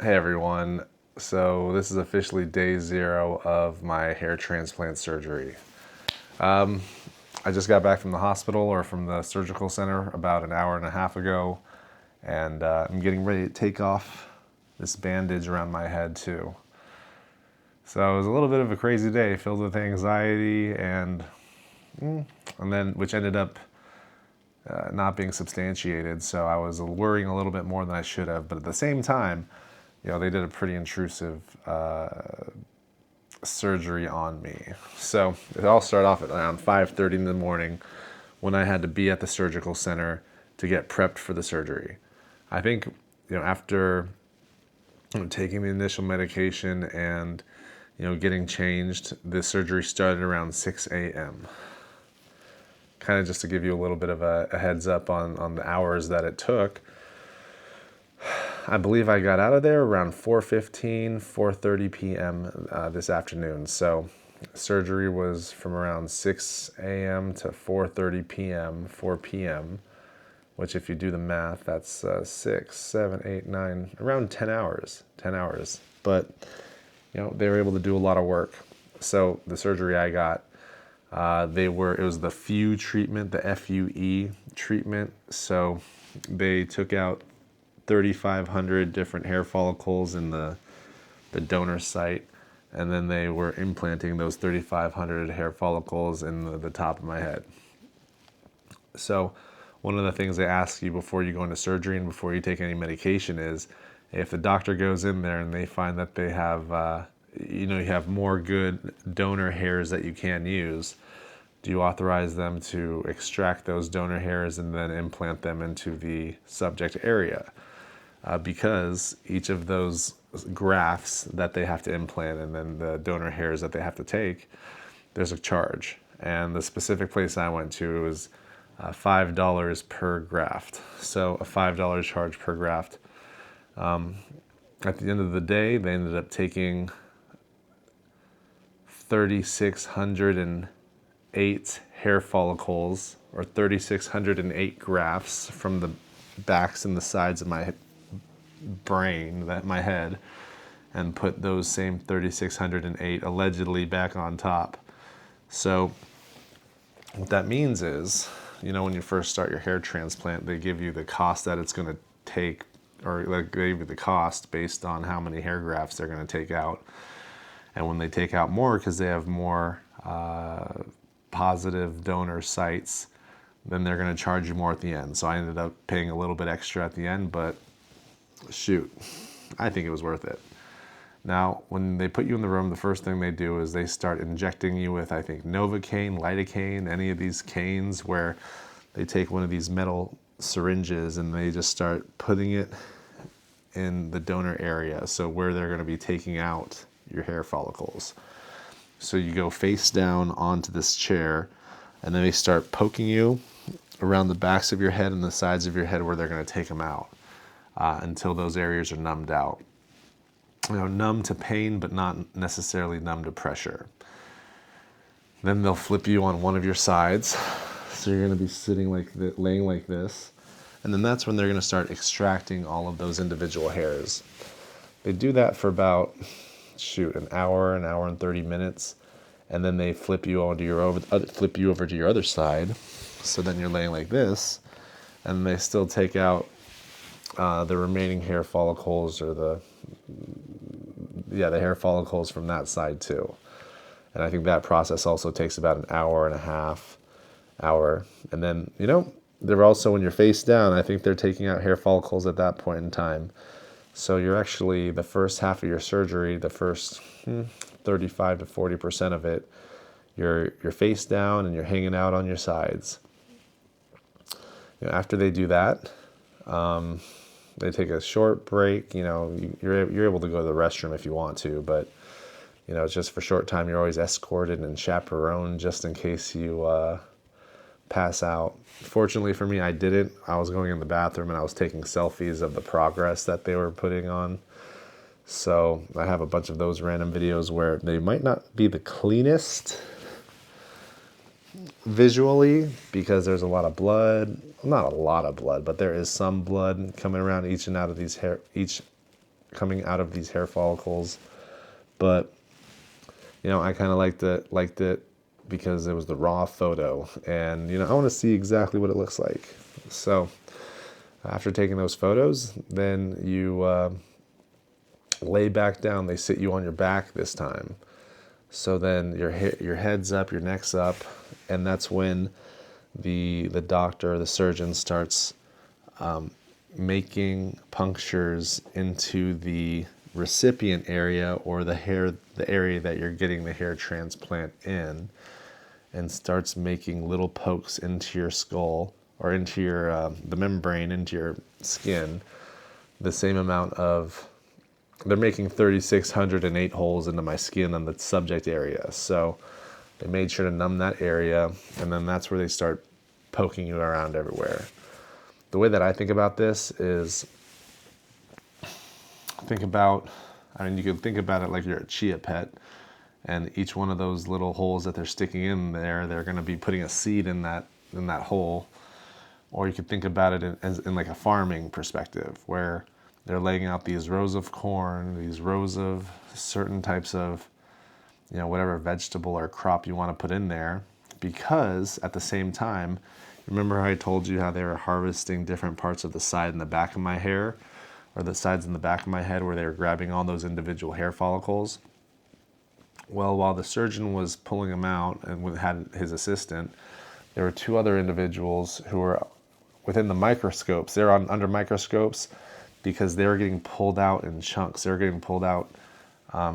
Hey everyone, so this is officially day 0 of my hair transplant surgery. I just got back from the hospital or from the surgical center about an hour and a half ago, and I'm getting ready to take off this bandage around my head too. So it was a little bit of a crazy day filled with anxiety and then which ended up not being substantiated, so I was worrying a little bit more than I should have, but at the same time, they did a pretty intrusive surgery on me. So it all started off at around 5:30 in the morning when I had to be at the surgical center to get prepped for the surgery. I think, after taking the initial medication and, getting changed, the surgery started around 6 a.m. Kind of just to give you a little bit of a heads up on the hours that it took. I believe I got out of there around 4:15, 4:30 p.m. This afternoon. So surgery was from around 6 a.m. to 4:30 p.m., 4 p.m., which if you do the math, that's 6, 7, 8, 9, around 10 hours. 10 hours. But, they were able to do a lot of work. So the surgery I got, it was the FUE treatment, the FUE treatment. So they took out 3,500 different hair follicles in the donor site, and then they were implanting those 3,500 hair follicles in the top of my head. So one of the things they ask you before you go into surgery and before you take any medication is, if the doctor goes in there and they find that they have, you have more good donor hairs that you can use, do you authorize them to extract those donor hairs and then implant them into the subject area? Because each of those grafts that they have to implant and then the donor hairs that they have to take, there's a charge. And the specific place I went to was $5 per graft. So a $5 charge per graft. At the end of the day, they ended up taking 3,608 hair follicles, or 3,608 grafts from the backs and the sides of my my head, and put those same 3,608 allegedly back on top. So what that means is, when you first start your hair transplant, they give you the cost that it's going to take, or they give you the cost based on how many hair grafts they're going to take out. And when they take out more, because they have more positive donor sites, then they're going to charge you more at the end. So I ended up paying a little bit extra at the end, but shoot, I think it was worth it. Now, when they put you in the room, the first thing they do is they start injecting you with, I think, Novocaine, lidocaine, any of these canes, where they take one of these metal syringes and they just start putting it in the donor area, so where they're going to be taking out your hair follicles. So you go face down onto this chair, and then they start poking you around the backs of your head and the sides of your head where they're going to take them out. Until those areas are numbed out. Numb to pain, but not necessarily numb to pressure. Then they'll flip you on one of your sides. So you're going to be sitting laying like this. And then that's when they're going to start extracting all of those individual hairs. They do that for about, an hour and 30 minutes. And then they flip you over to your other side. So then you're laying like this. And they still take out the remaining hair follicles, or the hair follicles from that side too. And I think that process also takes about an hour and a half. And then, they're also, when you're face down, I think they're taking out hair follicles at that point in time. So you're actually, the first half of your surgery, the first 35 to 40% of it, you're face down and you're hanging out on your sides. After they do that, they take a short break. You're able to go to the restroom if you want to, but it's just for a short time. You're always escorted and chaperoned just in case you pass out. Fortunately for me, I didn't. I was going in the bathroom and I was taking selfies of the progress that they were putting on. So I have a bunch of those random videos where they might not be the cleanest visually, because there's a lot of blood. Not a lot of blood, but there is some blood coming around each and out of each coming out of these hair follicles. But, I kind of liked it because it was the raw photo, and, I want to see exactly what it looks like. So after taking those photos, then you lay back down. They sit you on your back this time. So then your head's up, your neck's up, and that's when the doctor, the surgeon, starts making punctures into the recipient area, or the area that you're getting the hair transplant in, and starts making little pokes into your skull, or into your the membrane, into your skin. The same amount of They're making 3,608 holes into my skin on the subject area. So they made sure to numb that area, and then that's where they start poking you around everywhere. The way that I think about this is, you can think about it like you're a chia pet, and each one of those little holes that they're sticking in there, they're going to be putting a seed in that hole. Or you could think about it in like a farming perspective, where they're laying out these rows of corn, these rows of certain types of, whatever vegetable or crop you want to put in there. Because at the same time, remember how I told you how they were harvesting different parts of the side and the back of my hair, or the sides and the back of my head, where they were grabbing all those individual hair follicles? Well, while the surgeon was pulling them out and had his assistant, there were two other individuals who were within the microscopes. They're under microscopes, because they were getting pulled out in chunks. They were getting pulled out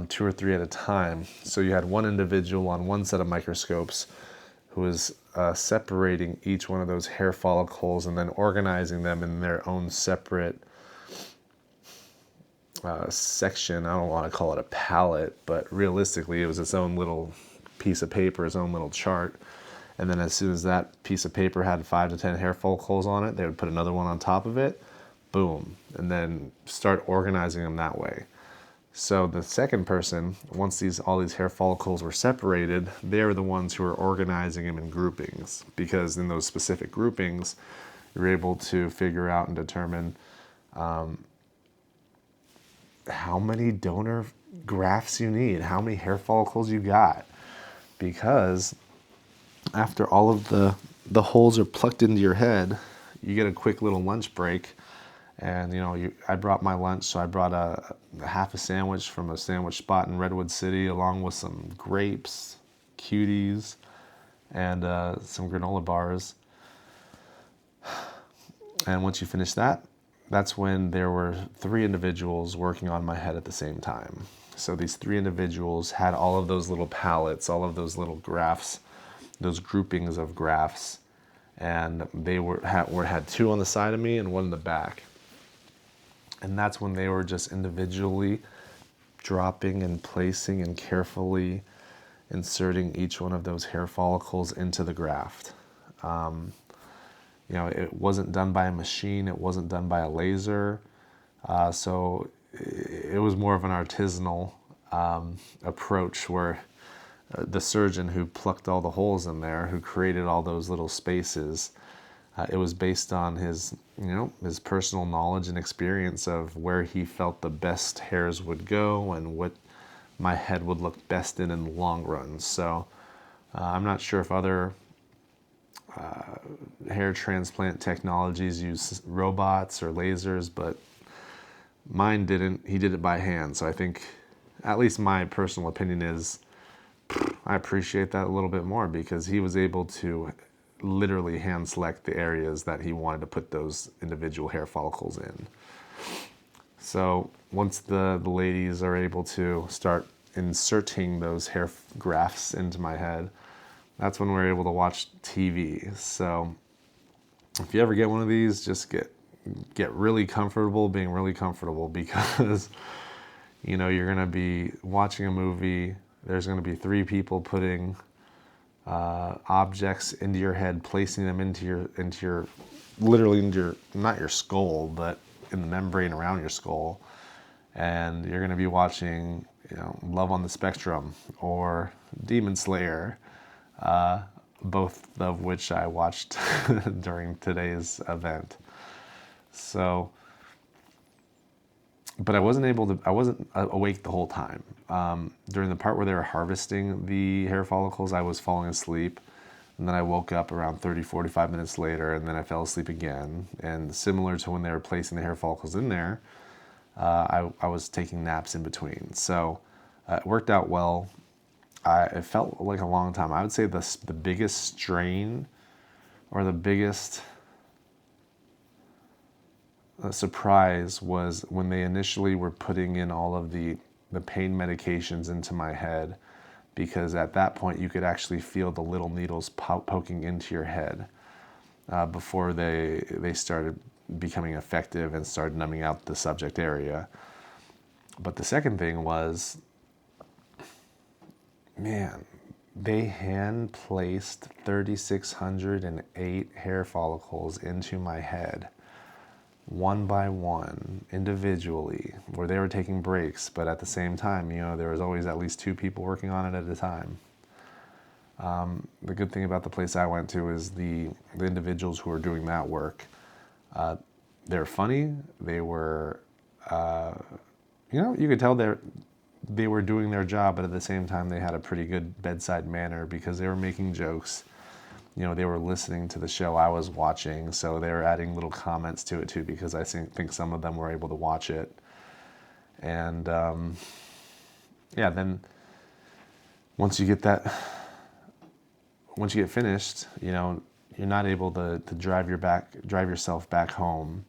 2 or 3 at a time. So you had one individual on one set of microscopes who was separating each one of those hair follicles and then organizing them in their own separate section. I don't want to call it a palette, but realistically it was its own little piece of paper, its own little chart. And then as soon as that piece of paper had 5 to 10 hair follicles on it, they would put another one on top of it. Boom, and then start organizing them that way. So the second person, once all these hair follicles were separated, they were the ones who were organizing them in groupings, because in those specific groupings, you're able to figure out and determine how many donor grafts you need, how many hair follicles you got. Because after all of the holes are plucked into your head, you get a quick little lunch break. And, I brought my lunch, so I brought a half a sandwich from a sandwich spot in Redwood City, along with some grapes, cuties, and some granola bars. And once you finish that, that's when there were 3 individuals working on my head at the same time. So these 3 individuals had all of those little pallets, all of those little grafts, those groupings of grafts, and they had 2 on the side of me and 1 in the back. And that's when they were just individually dropping and placing and carefully inserting each one of those hair follicles into the graft. It wasn't done by a machine. It wasn't done by a laser. So it was more of an artisanal approach, where the surgeon who plucked all the holes in there, who created all those little spaces, it was based on his personal knowledge and experience of where he felt the best hairs would go and what my head would look best in the long run. So I'm not sure if other hair transplant technologies use robots or lasers, but mine didn't. He did it by hand. So I think, at least my personal opinion is, I appreciate that a little bit more, because he was able to literally hand select the areas that he wanted to put those individual hair follicles in. So once the ladies are able to start inserting those hair grafts into my head, that's when we're able to watch TV. So if you ever get one of these, just get really comfortable, being really comfortable, because you're going to be watching a movie. There's going to be 3 people putting objects into your head, placing them into your literally into your, not your skull, but in the membrane around your skull. And you're going to be watching, Love on the Spectrum or Demon Slayer, both of which I watched during today's event. So but I wasn't awake the whole time. During the part where they were harvesting the hair follicles, I was falling asleep. And then I woke up around 30, 45 minutes later, and then I fell asleep again. And similar to when they were placing the hair follicles in there, I was taking naps in between. So it worked out well. It felt like a long time. I would say the biggest strain or the biggest surprise was when they initially were putting in all of the pain medications into my head, because at that point you could actually feel the little needles poking into your head before they started becoming effective and started numbing out the subject area. But the second thing was, man, they hand placed 3,608 hair follicles into my head, one by one, individually, where they were taking breaks, but at the same time, there was always at least two people working on it at a time. The good thing about the place I went to is the individuals who were doing that work, they're funny. They were, you could tell they were doing their job, but at the same time, they had a pretty good bedside manner because they were making jokes. They were listening to the show I was watching, so they were adding little comments to it too, because I think some of them were able to watch it. And then once you get finished, you're not able to drive yourself back home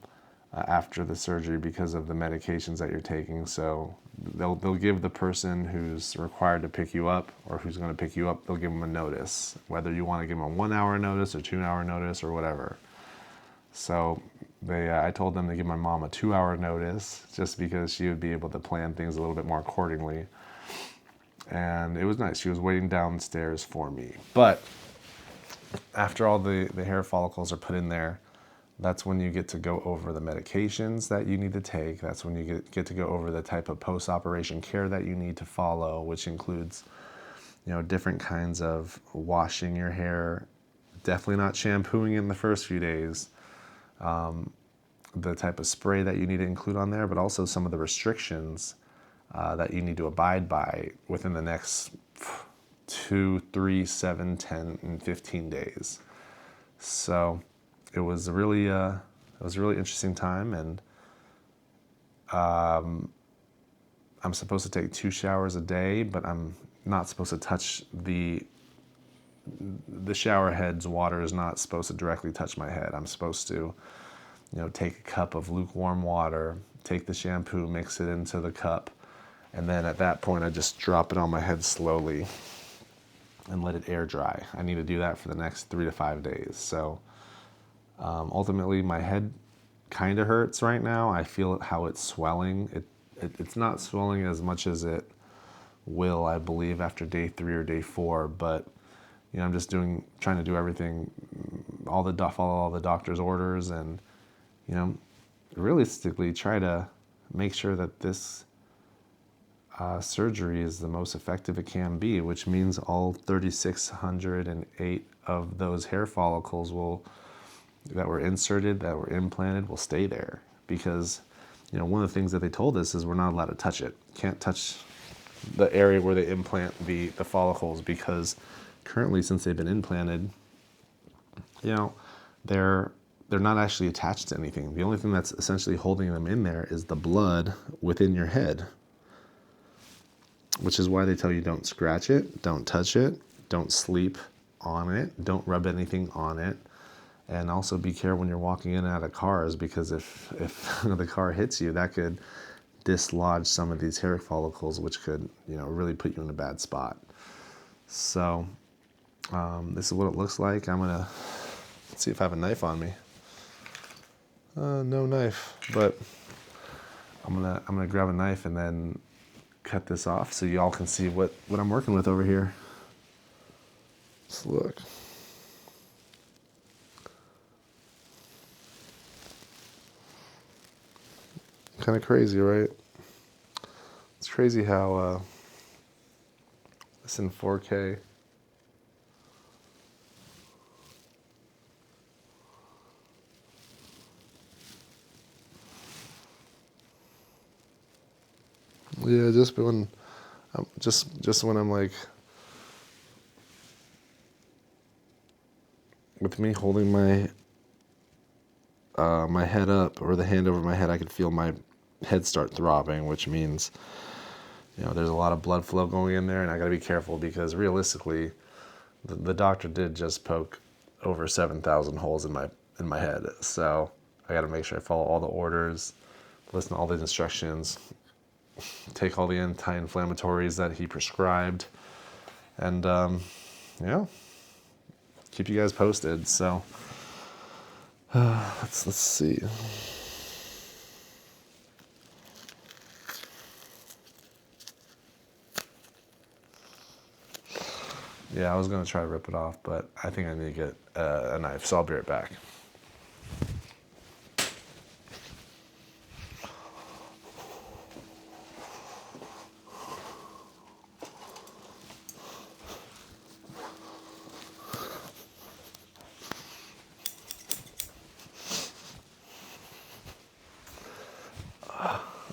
after the surgery because of the medications that you're taking. So they'll give the person who's required to pick you up or who's going to pick you up, they'll give them a notice, whether you want to give them a 1 hour notice or 2 hour notice or whatever. So I told them to give my mom a 2 hour notice just because she would be able to plan things a little bit more accordingly. And it was nice. She was waiting downstairs for me. But after all the hair follicles are put in there, that's when you get to go over the medications that you need to take. That's when you get to go over the type of post-operation care that you need to follow, which includes, different kinds of washing your hair, definitely not shampooing in the first few days, the type of spray that you need to include on there, but also some of the restrictions that you need to abide by within the next 2, 3, 7, 10, and 15 days. So it was a really interesting time, and I'm supposed to take 2 showers a day, but I'm not supposed to touch the shower head's water is not supposed to directly touch my head. I'm supposed to, take a cup of lukewarm water, take the shampoo, mix it into the cup, and then at that point I just drop it on my head slowly and let it air dry. I need to do that for the next 3 to 5 days. So ultimately, my head kind of hurts right now. I feel how it's swelling. It's not swelling as much as it will, I believe, after day 3 or day 4. But I'm just trying to do everything, follow all the doctor's orders, and realistically try to make sure that this surgery is the most effective it can be, which means all 3,608 of those hair follicles that were inserted, that were implanted, will stay there. Because, one of the things that they told us is we're not allowed to touch it. Can't touch the area where they implant the follicles, because currently, since they've been implanted, they're not actually attached to anything. The only thing that's essentially holding them in there is the blood within your head, which is why they tell you don't scratch it, don't touch it, don't sleep on it, don't rub anything on it. And also be careful when you're walking in and out of cars, because if the car hits you, that could dislodge some of these hair follicles, which could, really put you in a bad spot. So this is what it looks like. I'm gonna see if I have a knife on me. No knife, but I'm gonna grab a knife and then cut this off so y'all can see what I'm working with over here. Let's look. Kind of crazy, right? It's crazy how it's in 4K. Yeah, just when I'm like, with me holding my head up or the hand over my head, I could feel my head start throbbing, which means, there's a lot of blood flow going in there, and I got to be careful because realistically, the doctor did just poke over 7,000 holes in my head. So I got to make sure I follow all the orders, listen to all the instructions, take all the anti-inflammatories that he prescribed, and keep you guys posted. So let's see. Yeah, I was gonna try to rip it off, but I think I need to get a knife, so I'll be right back.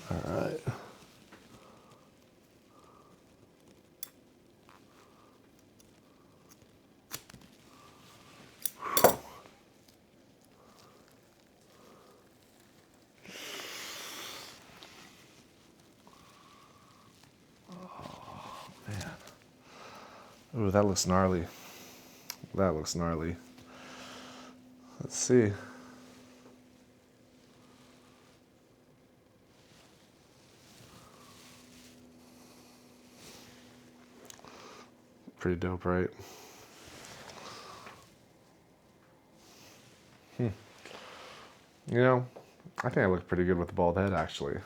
All right. Ooh, that looks gnarly. That looks gnarly. Let's see. Pretty dope, right? I think I look pretty good with the bald head, actually.